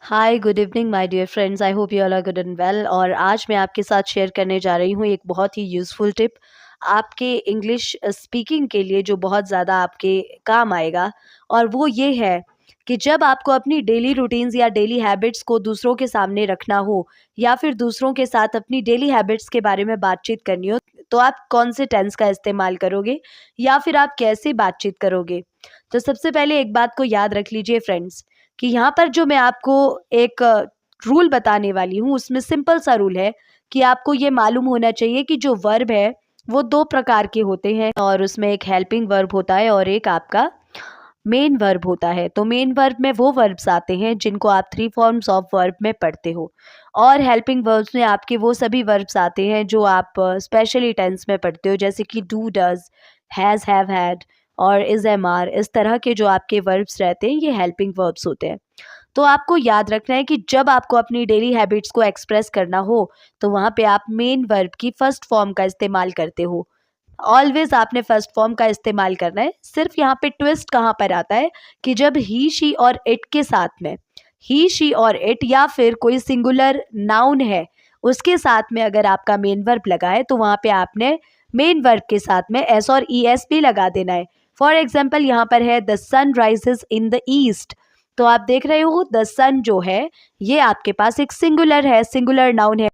Hi good evening my dear friends, I hope you all are good and well. और आज मैं आपके साथ शेयर करने जा रही हूँ एक बहुत ही यूज़फुल टिप आपके इंग्लिश स्पीकिंग के लिए, जो बहुत ज़्यादा आपके काम आएगा। और वो ये है कि जब आपको अपनी डेली रूटीन्स या डेली हैबिट्स को दूसरों के सामने रखना हो, या फिर दूसरों के साथ अपनी डेली हैबिट्स के बारे में बातचीत करनी हो, तो आप कौन से टेंस का इस्तेमाल करोगे या फिर आप कैसे बातचीत करोगे। तो सबसे पहले एक बात को याद रख लीजिए फ्रेंड्स, कि यहाँ पर जो मैं आपको एक रूल बताने वाली हूँ, उसमें सिंपल सा रूल है कि आपको ये मालूम होना चाहिए कि जो वर्ब है वो दो प्रकार के होते हैं, और उसमें एक हेल्पिंग वर्ब होता है और एक आपका मेन वर्ब होता है। तो मेन वर्ब में वो वर्ब्स आते हैं जिनको आप थ्री फॉर्म्स ऑफ वर्ब में पढ़ते हो, और हेल्पिंग वर्ब्स में आपके वो सभी वर्ब्स आते हैं जो आप स्पेशली टेंस में पढ़ते हो, जैसे कि do, does, has, have, had और इज, एम, आर। इस तरह के जो आपके वर्ब्स रहते हैं ये हेल्पिंग वर्ब्स होते हैं। तो आपको याद रखना है कि जब आपको अपनी डेली हैबिट्स को एक्सप्रेस करना हो, तो वहाँ पे आप मेन वर्ब की फर्स्ट फॉर्म का इस्तेमाल करते हो। ऑलवेज आपने फर्स्ट फॉर्म का इस्तेमाल करना है। सिर्फ यहाँ पे ट्विस्ट कहाँ पर आता है कि जब ही, शी और इट के साथ में, ही, शी और इट या फिर कोई सिंगुलर नाउन है उसके साथ में अगर आपका मेन वर्ब लगा है, तो वहाँ पे आपने मेन वर्ब के साथ में एस और ई एस भी लगा देना है। फॉर एग्जाम्पल यहाँ पर है the sun rises in the east. तो आप देख रहे हो द सन जो है ये आपके पास एक सिंगुलर है, सिंगुलर नाउन है।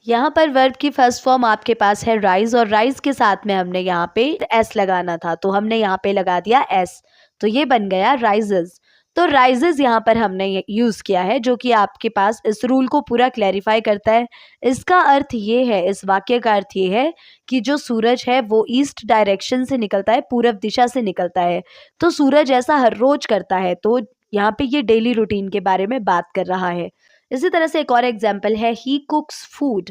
यहाँ पर वर्ब की फर्स्ट फॉर्म आपके पास है राइज, और राइज के साथ में हमने यहाँ पे एस लगाना था, तो हमने यहाँ पे लगा दिया एस, तो ये बन गया राइजेस। तो राइजेस यहाँ पर हमने यूज़ किया है, जो कि आपके पास इस रूल को पूरा क्लैरिफाई करता है। इसका अर्थ ये है, इस वाक्य का अर्थ ये है कि जो सूरज है वो ईस्ट डायरेक्शन से निकलता है, पूरब दिशा से निकलता है। तो सूरज ऐसा हर रोज करता है, तो यहाँ पे ये डेली रूटीन के बारे में बात कर रहा है। इसी तरह से एक और एग्जाम्पल है ही कुक्स फूड।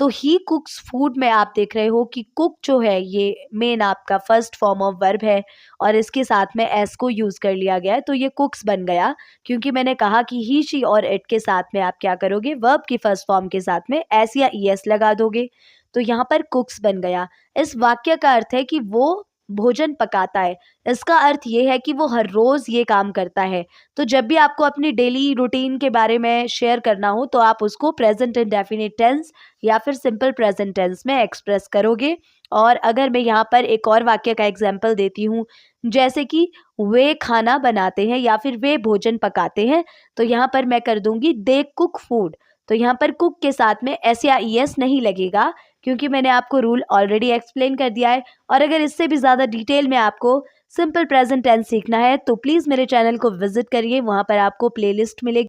तो ही कुक्स फूड में आप देख रहे हो कि कुक जो है ये मेन आपका फर्स्ट फॉर्म ऑफ वर्ब है, और इसके साथ में एस को यूज कर लिया गया है, तो ये कुक्स बन गया। क्योंकि मैंने कहा कि ही, शी और इट के साथ में आप क्या करोगे, वर्ब की फर्स्ट फॉर्म के साथ में एस या ई एस लगा दोगे, तो यहाँ पर कुक्स बन गया। इस वाक्य का अर्थ है कि वो भोजन पकाता है। इसका अर्थ ये है कि वो हर रोज ये काम करता है। तो जब भी आपको अपनी डेली रूटीन के बारे में शेयर करना हो, तो आप उसको प्रेजेंट इंडेफिनिट टेंस या फिर सिंपल प्रेजेंट टेंस में एक्सप्रेस करोगे। और अगर मैं यहाँ पर एक और वाक्य का एग्जाम्पल देती हूँ, जैसे कि वे खाना बनाते हैं या फिर वे भोजन पकाते हैं, तो यहाँ पर मैं कर दूंगी दे कुक फूड। तो यहाँ पर कुक के साथ में एस या ई एस नहीं लगेगा, क्योंकि मैंने आपको रूल ऑलरेडी एक्सप्लेन कर दिया है। और अगर इससे भी ज़्यादा डिटेल में आपको सिंपल प्रेजेंट टेंस सीखना है, तो प्लीज़ मेरे चैनल को विजिट करिए, वहाँ पर आपको प्लेलिस्ट मिलेगी।